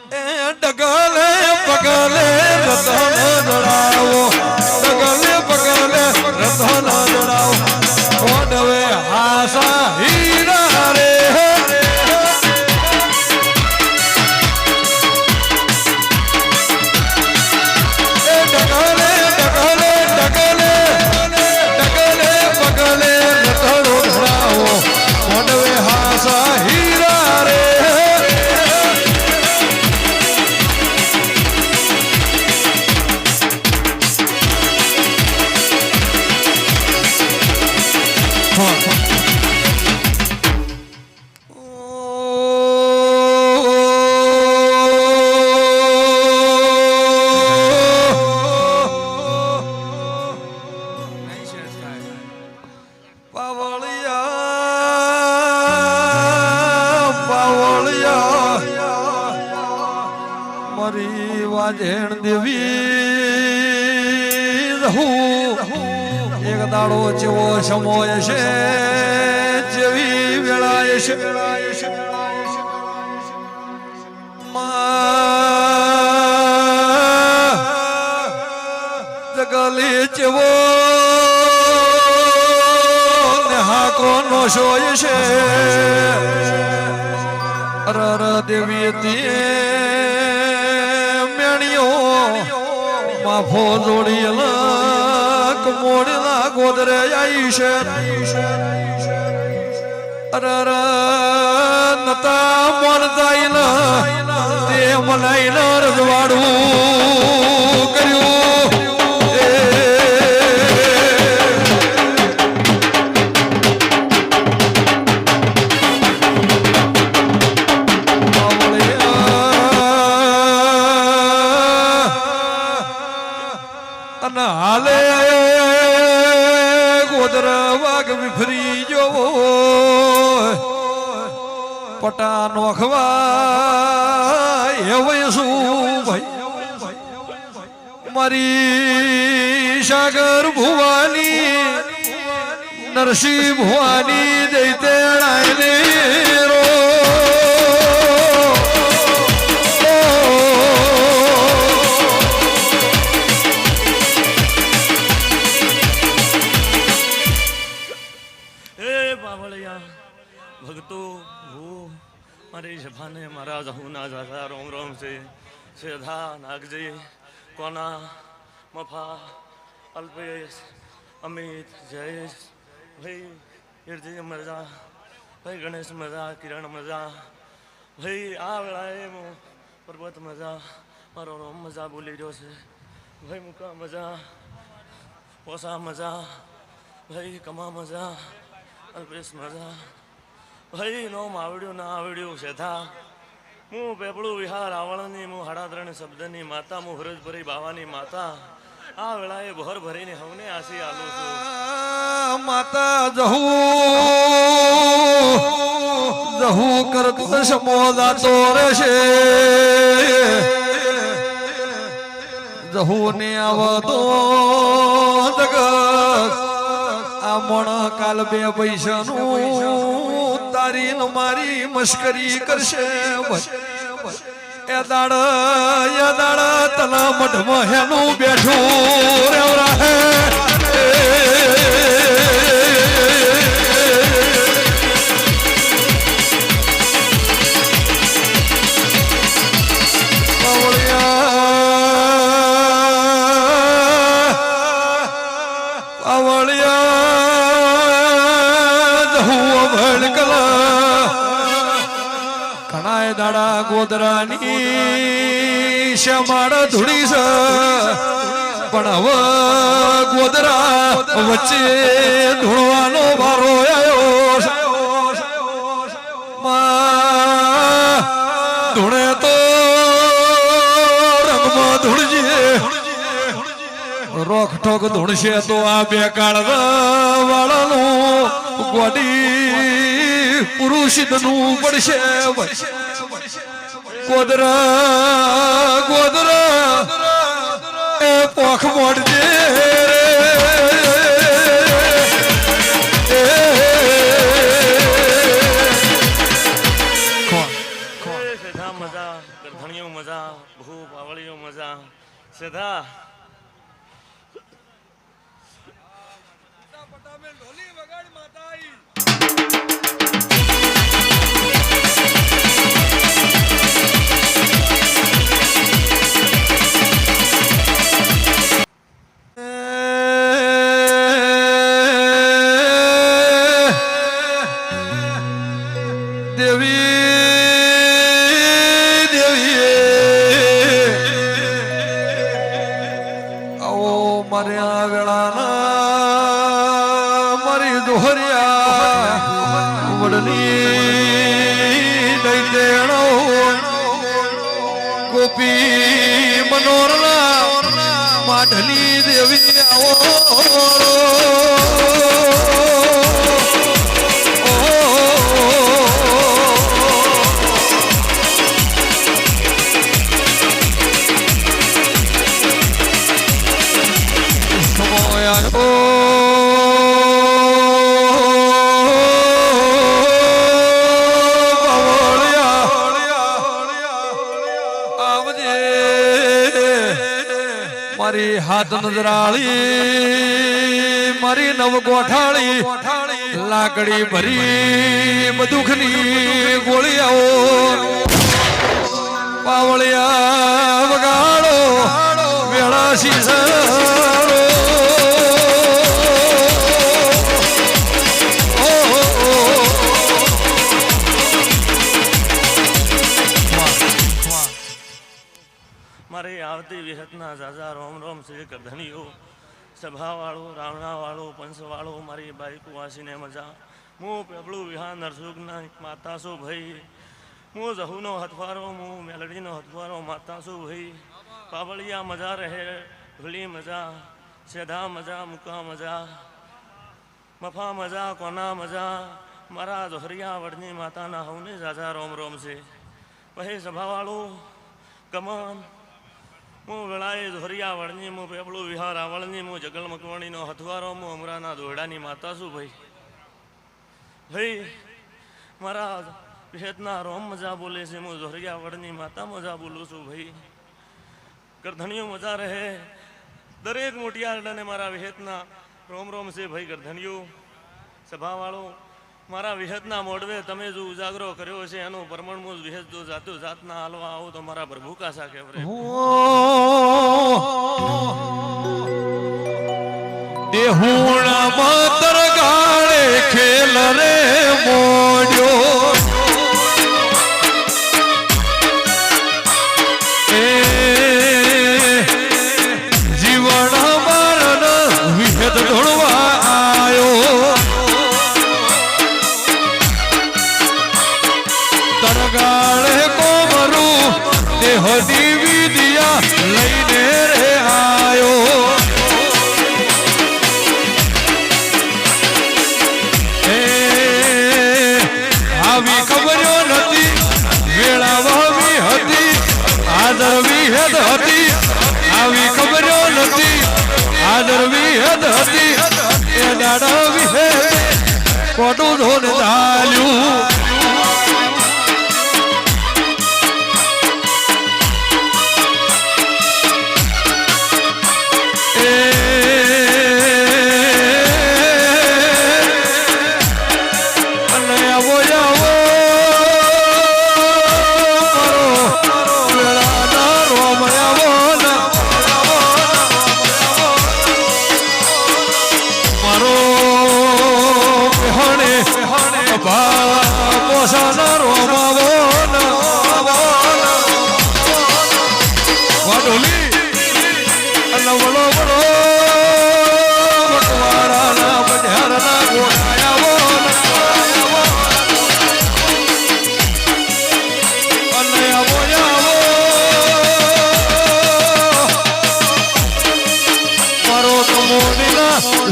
ડગલે પગલે રતન જડાવો ડગલે પગલે રતન જડાવો કોડવે હાસા હીરા રે વાજેણ દેવી એક દાડો જેવો સમોય છે જેવી વેળાય છે જગલી જેવો હાકો નો સોય છે અરર દેવી માફો જોડીલા કમોડલા ગોદરે આવી છે અરર નતા મન જાઈલા તે મનાઈલા રજવાડું કર્યું હાલે ગોદર વાગ વિફરી જો પટા નોખવા હવે શું ભાઈ મારી સાગર ભુવાની નરસિંહ ભુવાની દૈતે રો भक्तो वो मारे जबाने महाराज हूँ ना जाता रोम रोम से श्रद्धा नागजी कोना मफा अल्पेश अमित जयेश भाई गिरजी मजा भाई गणेश मजा किरण मजा भाई आ वेलाए मो पर्वत मजा मारो रोम मजा बोली जो से भाई मुका मजा पोसा मजा भाई कमा मजा अल्पेश मजा ભાઈ નો આવડ્યું ના આવડ્યું સેધા હું પેપળું વિહાર આવળની હું હડાદરણ શબ્દની માતા હું હરજભરી બાવાની માતા આ વેળાએ ભર ભરીને હવને આસી આલું છું માતા જહુ કરત સમોદા તો રહેશે જહુ ને આવતો જગત આ મણ કાલ બે પૈસાનું તારી મારી મશ્કરી કરશે એ દાડ તના મઢમાં હેનું બેઠું રેવરા હે દાડા ગોદરાની શ્યામાળ ધૂળી છે પણ હવે ગોદરા વચ્ચે ધૂળવાનો વારો આવ્યો ધૂણે તો રંગમાં ધૂળજે રોક ઠોક ધૂળશે તો આ બે કાળ વાળાનું ગોડી પુરુષનું પડશે ગોદરા એ પોખ મોડજે મજા ગરધણીઓ મજા ભૂ પાવળીઓ મજા સીધા મારે આ વેળાના મારી દોહરિયા વડની દૈતેણો ગોપી મનોરના માઢલી દેવી આવો મારી હાથ નજરાળી મારી નવ ગોઠાળી લાકડી ભરી બદુખની ગોળીઓ પાવળિયા વગાડો વેળા શીસાડો મારે આવતી વિહતના ઝાઝા રોમ રોમ શ્રી કરધણીઓ સભાવાળો રાવણાવાળો પંચવાળો મારી બાઈક વાસીને મજા હું પેપળું વિહાર નરસુગના માતા છું ભાઈ હું જહુનો હથવારો હું મેલડીનો હથવારો માતા છું ભાઈ પાવળિયા મજા રહે ભૂલી મજા સેધા મજા મુકા મજા મફા મજા કોના મજા મારા દોહરિયા વડની માતાના હવને ઝાઝા રોમ રોમ છે પછી સભાવાળો કમન હું વેળાએ ધોરિયા વળની હું પેપળું વિહાર આવળની હું જગલ મકવાણીનો હથવારો હું અમરાના દોરડાની માતા છું ભાઈ મારા વિહેતના રોમ મજા બોલે છે હું ધોરિયા વળની માતા મજા બોલું છું ભાઈ ગરધણીઓ મજા રહે દરેક મોટિયારડાને મારા વિહેતના રોમ રોમ છે ભાઈ ગરધણીઓ સભાવાળો મારા વિહતના મોડવે તમે જો ઉજાગરો કર્યો છે એનું પરમણમું વિહત જો જાતું જાતના હાલવા આવો તો મારા પ્રભુ કાસા કેવરે દેહુણા માતર ગાળે ખેલ રે મોડ્યો જીવન મરણ વિહત ધોળવા આયો તરગાળે કોમરું દેહની વિદ્યા લઈને રે આયો આવી ખબરો નથી વેળાવાવી હતી આદર વિહેદ હતી આવી ખબરો નથી આદર વિહેદ હતી એ દાડા વિહેદ કોટું ધોન ધાલ્યું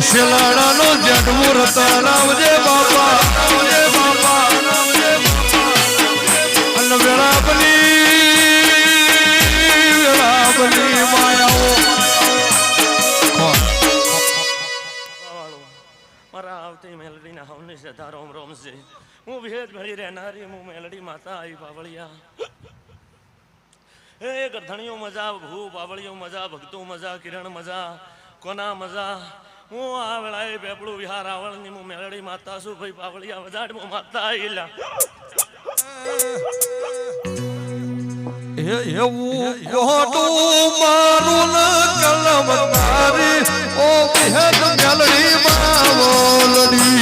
શેલાડાનો જન્મ રતનાવજે બાપા અન વેળાબલી માયાઓ મારા આવતી મેલડીના હવની સધા રોમ રોમ છે હું વિહેત ભળી રહેનારી હું મેલડી માતા આવી પાવળિયા હે ગરધણીઓ મજા ભૂ બાવળીઓ મજા ભક્તો મજા કિરણ મજા કોના મજા હું આ વેળાએ પેપડું વિહાર આવળની હું મેળડી માતા છું ભાઈ પાવળિયા વજાડમાં માતા આઈલા એવું ખોટું મારું ન કલમ તારી ઓ બેહદ મેલડી માં બોલડી